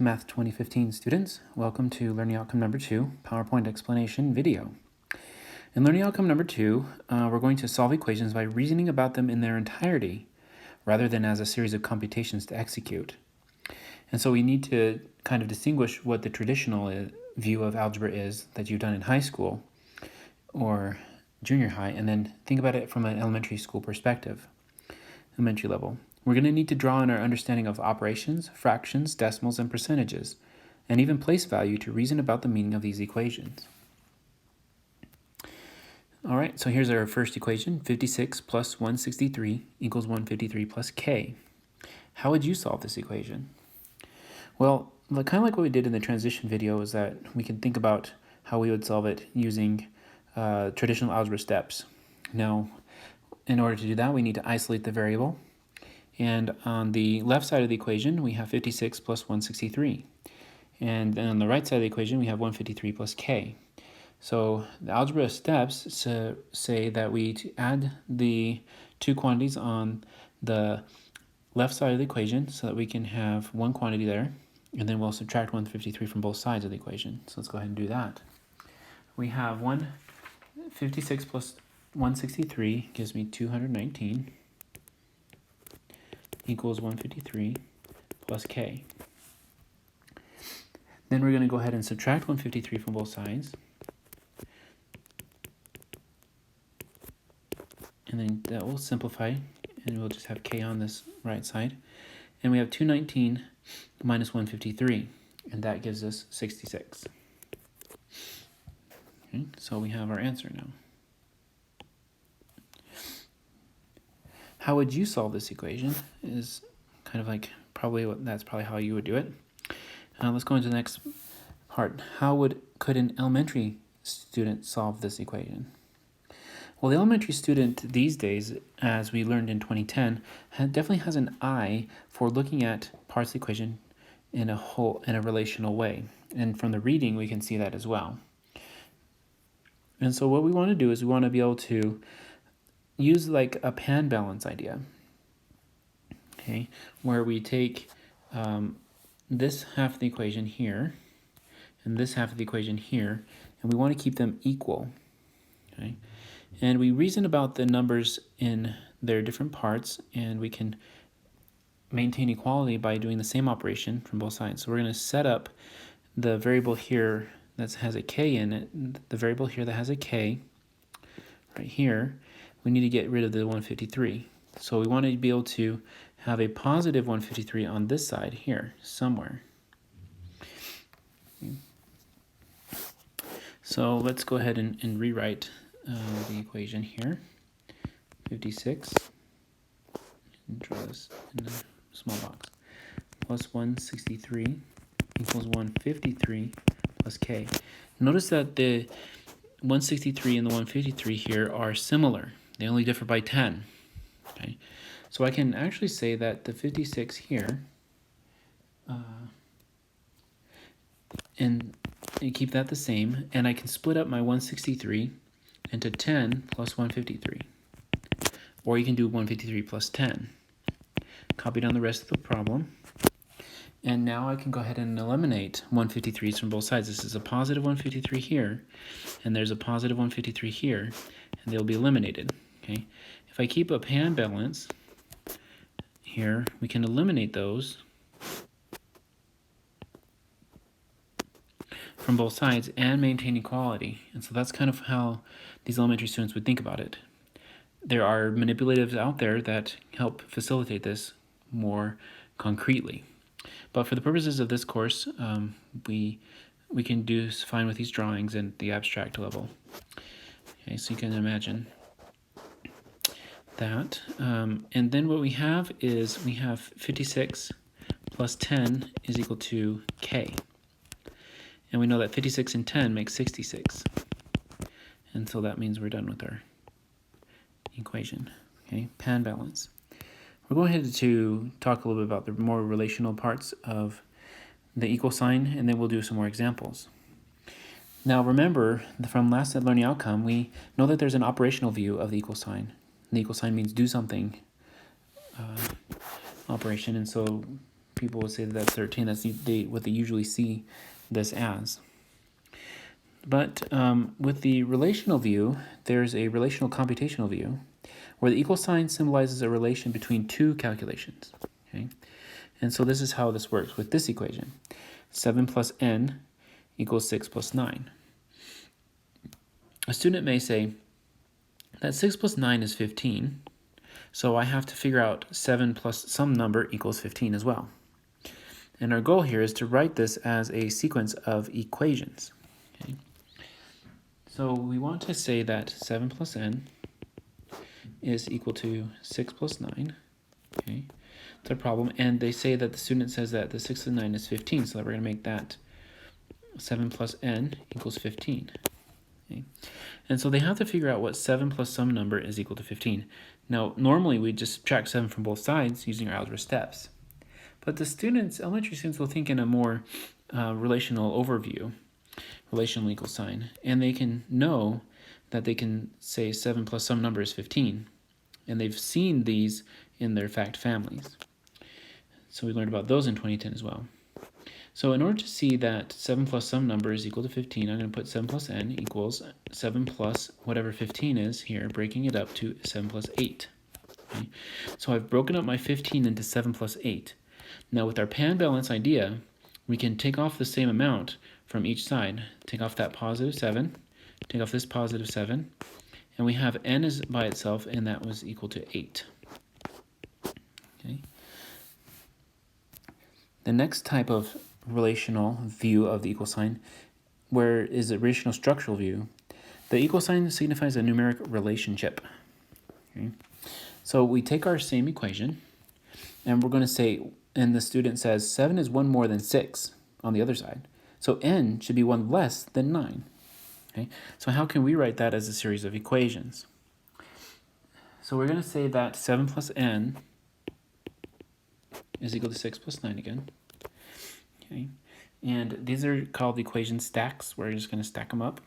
Math 2015 students, welcome to Learning Outcome number 2, PowerPoint explanation video. In Learning Outcome number 2, we're going to solve equations by reasoning about them in their entirety, rather than as a series of computations to execute. And so we need to kind of distinguish what the traditional view of algebra is that you've done in high school or junior high, and then think about it from an elementary school perspective, elementary level. We're going to need to draw on our understanding of operations, fractions, decimals, and percentages, and even place value to reason about the meaning of these equations. All right, so here's our first equation, 56 plus 163 equals 153 plus k. How would you solve this equation? Well, kind of like what we did in the transition video is that we can think about how we would solve it using traditional algebra steps. Now, in order to do that, we need to isolate the variable. And on the left side of the equation, we have 56 plus 163. And then on the right side of the equation, we have 153 plus k. So the algebra steps say that we add the two quantities on the left side of the equation so that we can have one quantity there. And then we'll subtract 153 from both sides of the equation. So let's go ahead and do that. We have 156 plus 163 gives me 219. Equals 153 plus k. Then we're going to go ahead and subtract 153 from both sides. And then that will simplify, and we'll just have k on this right side. And we have 219 minus 153, and that gives us 66. Okay, so we have our answer now. How would you solve this equation is kind of like that's probably how you would do it. Let's go into the next part. Could an elementary student solve this equation? Well, the elementary student these days, as we learned in 2010, definitely has an eye for looking at parts of the equation in a relational way. And from the reading, we can see that as well. And so what we want to do is we want to be able to use like a pan balance idea, okay, where we take this half of the equation here and this half of the equation here, and we want to keep them equal, okay? And we reason about the numbers in their different parts, and we can maintain equality by doing the same operation from both sides. So we're going to set up the variable here that has a k in it, the variable here that has a k right here. We need to get rid of the 153. So we want to be able to have a positive 153 on this side here, somewhere. So let's go ahead and rewrite the equation here. 56, and draw this in a small box, plus 163 equals 153 plus k. Notice that the 163 and the 153 here are similar. They only differ by 10. Okay, so I can actually say that the 56 here, and keep that the same, and I can split up my 163 into 10 plus 153. Or you can do 153 plus 10. Copy down the rest of the problem. And now I can go ahead and eliminate 153s from both sides. This is a positive 153 here, and there's a positive 153 here, and they'll be eliminated. Okay, if I keep a pan balance here, we can eliminate those from both sides and maintain equality. And so that's kind of how these elementary students would think about it. There are manipulatives out there that help facilitate this more concretely. But for the purposes of this course, we can do fine with these drawings at the abstract level. Okay, so you can imagine that. And then what we have is we have 56 plus 10 is equal to k. And we know that 56 and 10 make 66. And so that means we're done with our equation. Okay, pan balance. We're going ahead to talk a little bit about the more relational parts of the equal sign, and then we'll do some more examples. Now remember, from last learning outcome, we know that there's an operational view of the equal sign. The equal sign means do something operation, and so people would say that that's 13. That's what they usually see this as. But with the relational view, there's a relational computational view where the equal sign symbolizes a relation between two calculations. Okay, and so this is how this works with this equation. 7 plus n equals 6 plus 9. A student may say that 6 plus 9 is 15, so I have to figure out 7 plus some number equals 15 as well. And our goal here is to write this as a sequence of equations. Okay. So we want to say that 7 plus n is equal to 6 plus 9. Okay, it's a problem. And they say that the student says that the 6 and 9 is 15, so that we're going to make that 7 plus n equals 15. Okay. And so they have to figure out what 7 plus some number is equal to 15. Now, normally we just subtract 7 from both sides using our algebra steps. But the students, elementary students, will think in a more relational overview, relational equal sign, and they can know that they can say 7 plus some number is 15. And they've seen these in their fact families. So we learned about those in 2010 as well. So in order to see that 7 plus some number is equal to 15, I'm going to put 7 plus n equals 7 plus whatever 15 is here, breaking it up to 7 plus 8. Okay? So I've broken up my 15 into 7 plus 8. Now with our pan balance idea, we can take off the same amount from each side. Take off that positive 7, take off this positive 7, and we have n is by itself, and that was equal to 8. Okay. The next type of relational view of the equal sign, where is a relational structural view. The equal sign signifies a numeric relationship. Okay. So we take our same equation, and we're going to say, and the student says 7 is 1 more than 6 on the other side. So n should be 1 less than 9. Okay. So how can we write that as a series of equations? So we're going to say that 7 plus n is equal to 6 plus 9 again. Okay. And these are called equation stacks. We're just going to stack them up.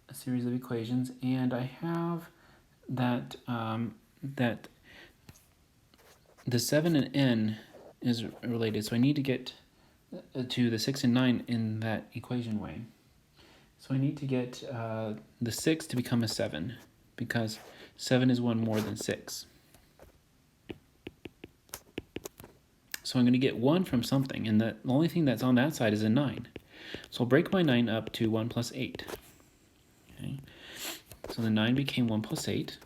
A series of equations. And I have that, that the 7 and n is related. So I need to get to the 6 and 9 in that equation way. So I need to get the 6 to become a 7, because 7 is 1 more than 6. So I'm going to get 1 from something, and the only thing that's on that side is a 9. So I'll break my 9 up to 1 plus 8. Okay. So the 9 became 1 plus 8.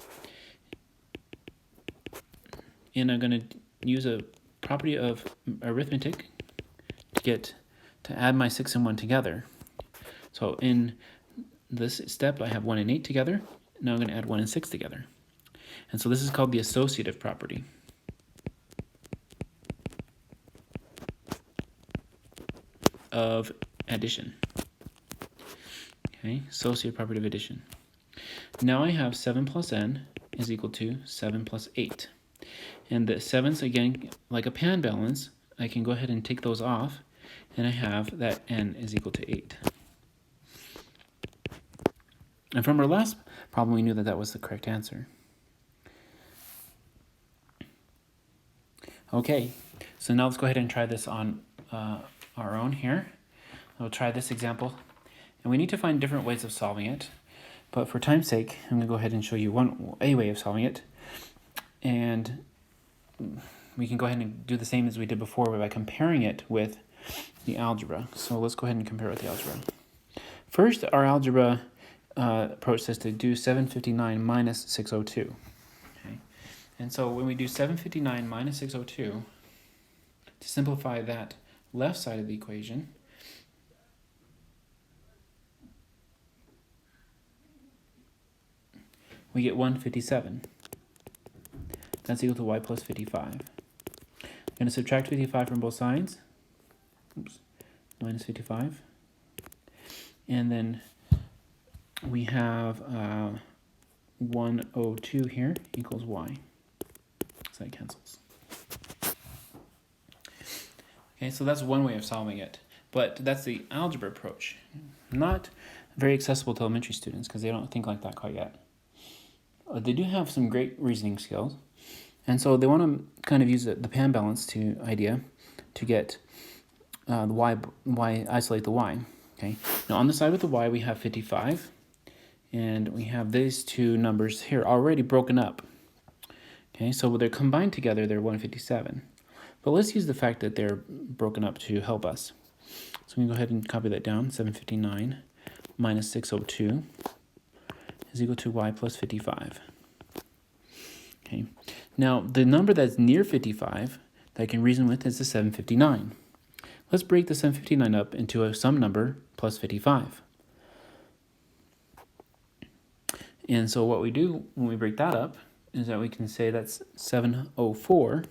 And I'm going to use a property of arithmetic to add my 6 and 1 together. So in this step, I have 1 and 8 together. Now I'm going to add 1 and 6 together. And so this is called the associative property. Of addition. Okay, associative property of addition. Now I have 7 plus n is equal to 7 plus 8. And the 7's, again, like a pan balance, I can go ahead and take those off, and I have that n is equal to 8. And from our last problem, we knew that that was the correct answer. Okay, so now let's go ahead and try this on our own here. We'll try this example, and we need to find different ways of solving it, but for time's sake, I'm going to go ahead and show you a way of solving it, and we can go ahead and do the same as we did before by comparing it with the algebra. So let's go ahead and compare it with the algebra. First, our algebra approach says to do 759 minus 602. Okay, and so when we do 759 minus 602, to simplify that left side of the equation, we get 157. That's equal to y plus 55. I'm going to subtract 55 from both sides. Oops, minus 55. And then we have 102 here equals y. So that cancels. Okay, so that's one way of solving it. But that's the algebra approach. Not very accessible to elementary students because they don't think like that quite yet. They do have some great reasoning skills, And so they want to kind of use the pan balance idea to get the y, isolate the y. Okay. Now on the side with the y, we have 55, and we have these two numbers here already broken up. Okay, so they're combined together, they're 157. But let's use the fact that they're broken up to help us. So we can go ahead and copy that down. 759 minus 602 is equal to y plus 55. Okay. Now, the number that's near 55 that I can reason with is the 759. Let's break the 759 up into some number plus 55. And so what we do when we break that up is that we can say that's 704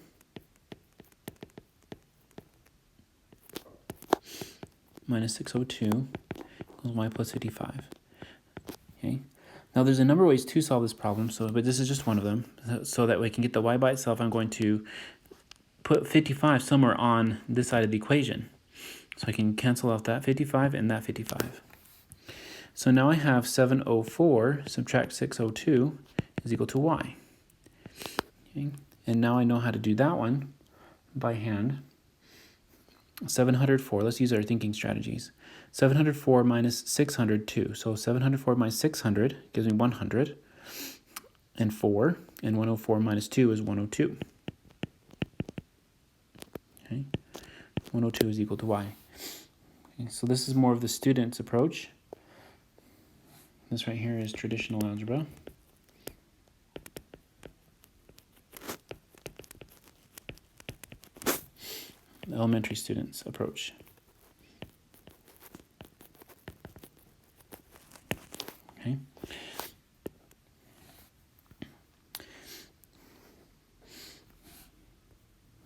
minus 602 equals y plus 55. Okay. Now there's a number of ways to solve this problem, but this is just one of them. So that we can get the y by itself, I'm going to put 55 somewhere on this side of the equation. So I can cancel out that 55 and that 55. So now I have 704 subtract 602 is equal to y. Okay. And now I know how to do that one by hand. 704, let's use our thinking strategies. 704 minus 602. So 704 minus 600 gives me 100 and 4. And 104 minus 2 is 102. Okay. 102 is equal to y. Okay, so this is more of the student's approach. This right here is traditional algebra. The elementary student's approach. Okay.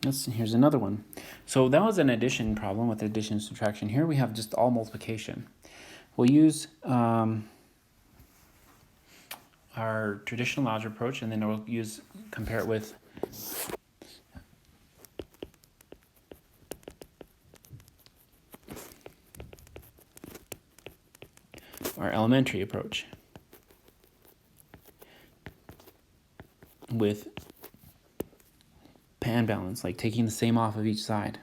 Here's another one. So that was an addition problem with addition and subtraction. Here we have just all multiplication. We'll use our traditional algebra approach, and then we'll compare it with our elementary approach with pan balance, like taking the same off of each side.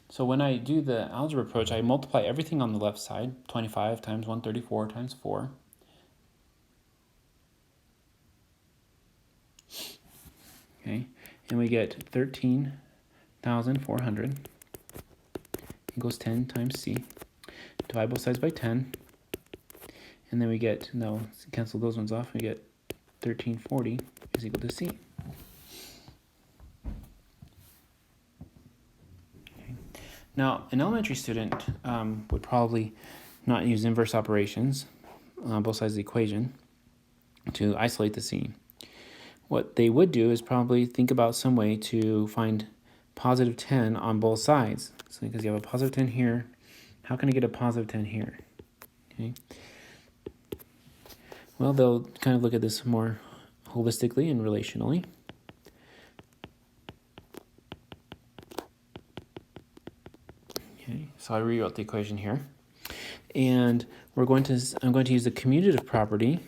So when I do the algebra approach, I multiply everything on the left side, 25 times 134 times 4. Okay, and we get 13,400 equals 10 times c. Divide both sides by 10, and then we get, no, cancel those ones off, we get 1340 is equal to c. Okay. Now, an elementary student would probably not use inverse operations on both sides of the equation to isolate the c. What they would do is probably think about some way to find positive 10 on both sides. So because you have a positive 10 here, how can I get a positive 10 here? Okay. Well, they'll kind of look at this more holistically and relationally. Okay, so I rewrote the equation here. And I'm going to use the commutative property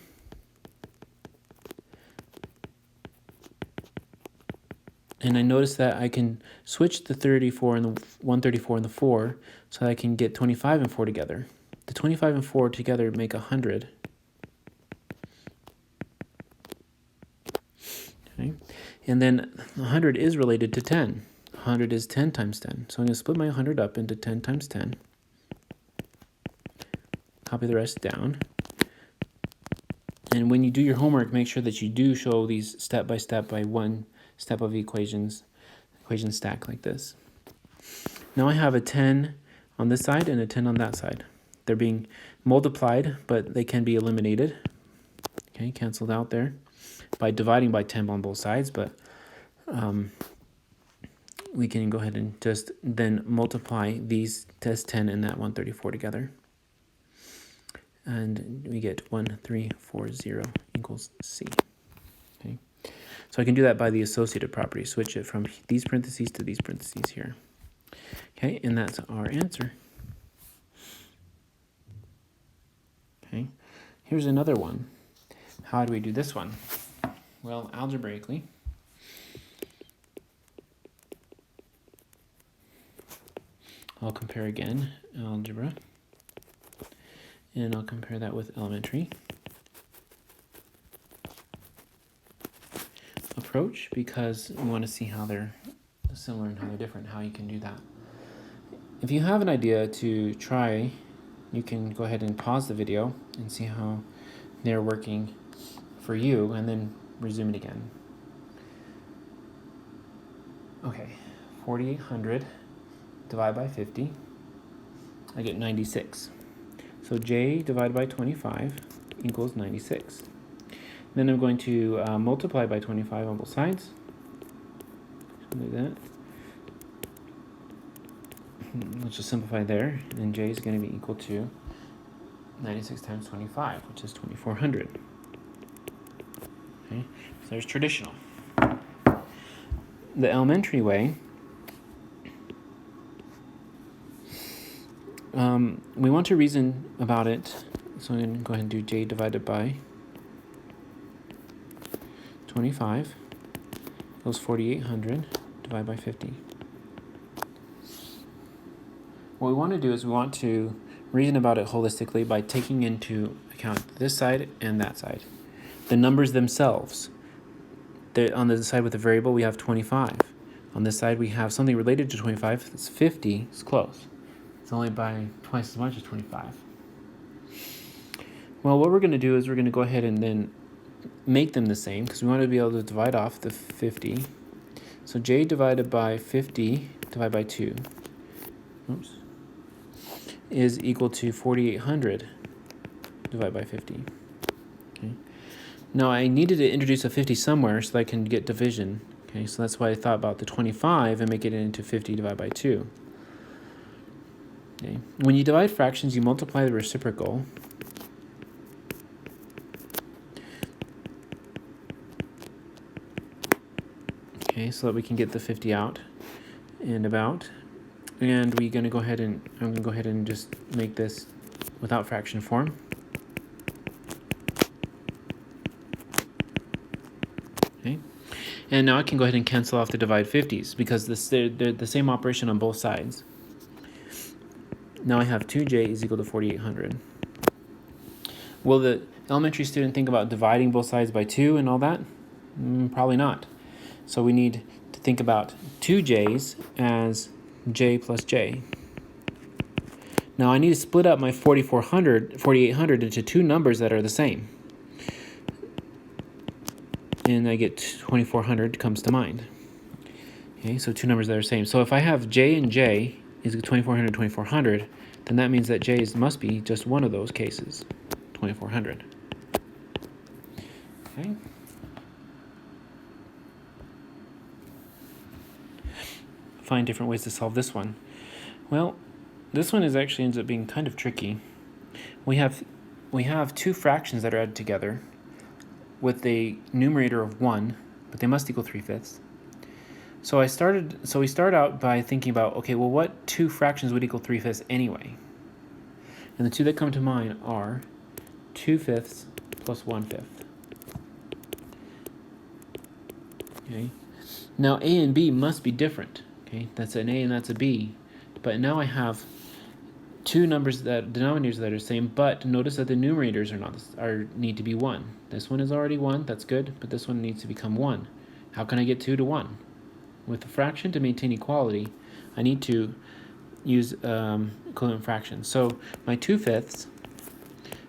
and I notice that I can switch the 34 and the 134 and the 4 so that I can get 25 and 4 together. The 25 and 4 together make 100. Okay. And then 100 is related to 10. 100 is 10 times 10. So I'm going to split my 100 up into 10 times 10. Copy the rest down. And when you do your homework, make sure that you do show these step by step by one step of equation stack like this. Now I have a 10 on this side and a 10 on that side. They're being multiplied, but they can be eliminated. Okay, canceled out there by dividing by 10 on both sides, but we can go ahead and just then multiply these as 10 and that 134 together. And we get 1340 equals C. Okay. So I can do that by the associative property. Switch it from these parentheses to these parentheses here. Okay, and that's our answer. Okay, here's another one. How do we do this one? Well, algebraically, I'll compare again, algebra, and I'll compare that with elementary approach, because we want to see how they're similar and how they're different, how you can do that. If you have an idea to try, you can go ahead and pause the video and see how they're working for you, and then resume it again. Okay, 4,800 divided by 50, I get 96. So J divided by 25 equals 96. Then I'm going to multiply by 25 on both sides. Something like that. Let's just simplify there, and J is going to be equal to 96 times 25, which is 2,400. Okay, so there's traditional. The elementary way, we want to reason about it, so I'm going to go ahead and do J divided by 25 equals 4,800 divided by 50. What we want to do is we want to reason about it holistically by taking into account this side and that side. The numbers themselves. On the side with the variable, we have 25. On this side, we have something related to 25. It's 50. It's close. It's only by twice as much as 25. Well, what we're going to do is we're going to go ahead and then make them the same, because we want to be able to divide off the 50. So J divided by 50 divided by 2 is equal to 4,800 divided by 50. Okay. Now I needed to introduce a 50 somewhere so that I can get division. Okay, so that's why I thought about the 25 and make it into 50 divided by 2. Okay. When you divide fractions, you multiply the reciprocal. Okay, so that we can get the 50 out and about. And I'm going to go ahead and just make this without fraction form. Okay. And now I can go ahead and cancel off the divide 50s, because they're the same operation on both sides. Now I have 2J is equal to 4,800. Will the elementary student think about dividing both sides by 2 and all that? Probably not. So we need to think about 2J's as J plus J. Now I need to split up my 4,800 into two numbers that are the same. And I get 2,400 comes to mind. Okay, so two numbers that are the same. So if I have J and J is 2,400, 2,400, then that means that J must be just one of those cases, 2,400. Okay. Find different ways to solve this one. Well, this one actually ends up being kind of tricky. We have two fractions that are added together with a numerator of 1, but they must equal 3/5. So we start out by thinking about, okay, well, what two fractions would equal 3/5 anyway? And the two that come to mind are 2/5 plus 1/5. Okay. Now A and B must be different. Okay, that's an A and that's a B. But now I have two denominators that are the same, but notice that the numerators need to be 1. This one is already 1, that's good, but this one needs to become 1. How can I get 2 to 1? With a fraction, to maintain equality, I need to use equivalent fractions. So my 2/5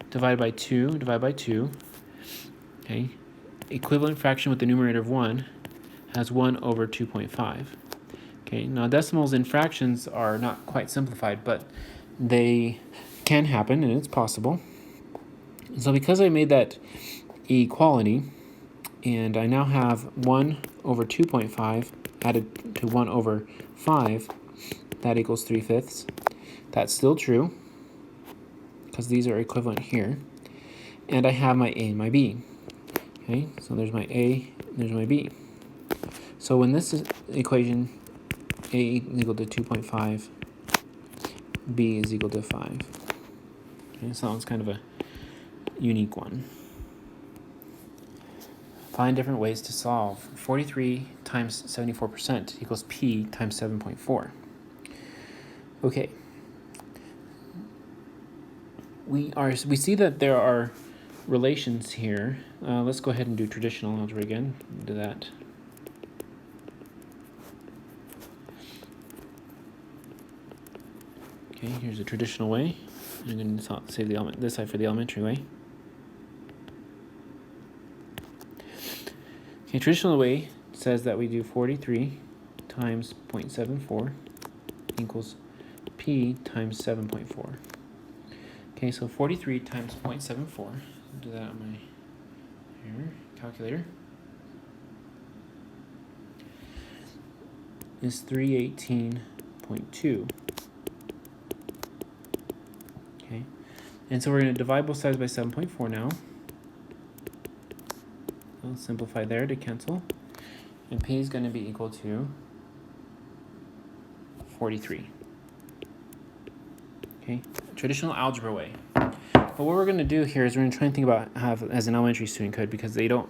divided by 2, okay, equivalent fraction with the numerator of 1 has 1 over 2.5. Okay, now decimals in fractions are not quite simplified, but they can happen, and it's possible. So because I made that equality, and I now have 1 over 2.5 added to 1 over 5, that equals 3/5. That's still true, because these are equivalent here. And I have my A and my B. Okay, so there's my A, there's my B. So when this equation, A is equal to 2.5, B is equal to 5. Okay, so that one's kind of a unique one. Find different ways to solve. 43 times 74% equals P times 7.4. Okay. We see that there are relations here. Let's go ahead and do traditional algebra again. Do that. Okay, here's a traditional way. I'm going to save this side for the elementary way. Okay, traditional way says that we do 43 times 0.74 equals P times 7.4. Okay, so 43 times 0.74. I'll do that on my calculator. Is 318.2. Okay, and so we're going to divide both sides by 7.4 now. I'll simplify there to cancel. And P is going to be equal to 43. Okay, traditional algebra way. But what we're going to do here is we're going to try and think about how, as an elementary student could, because they don't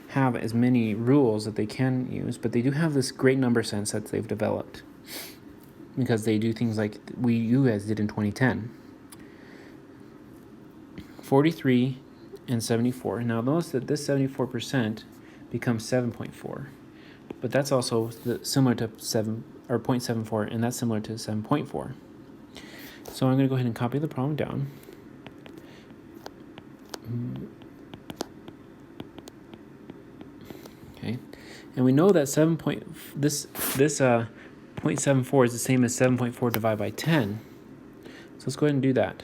have as many rules that they can use, but they do have this great number sense that they've developed, because they do things like you guys did in 2010. 43 and 74. Now notice that this 74% becomes 7.4, but that's also similar to 0.74, and that's similar to 7.4. So I'm going to go ahead and copy the problem down. Okay, and we know that 0.74 is the same as 7.4 divided by 10. So let's go ahead and do that.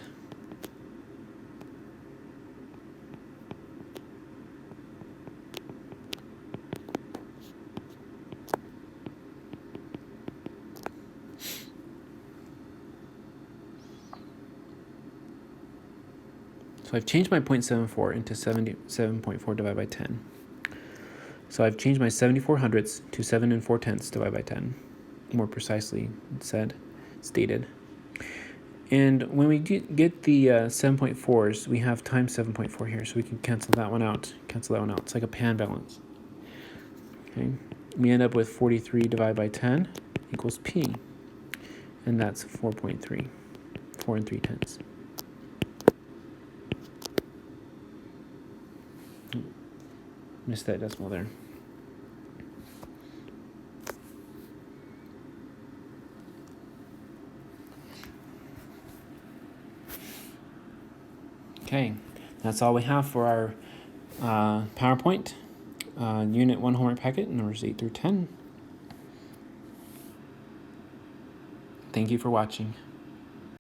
So I've changed my 0.74 into 77.4 divided by 10. So I've changed my 74 hundredths to 7 4/10 divided by 10, more precisely stated. And when we get the 7.4s, we have times 7.4 here, so we can cancel that one out. It's like a pan balance. Okay, we end up with 43 divided by 10 equals P, and that's 4.3, 4 3/10. Missed that decimal there. Okay, that's all we have for our PowerPoint Unit 1 homework packet, numbers 8 through 10. Thank you for watching.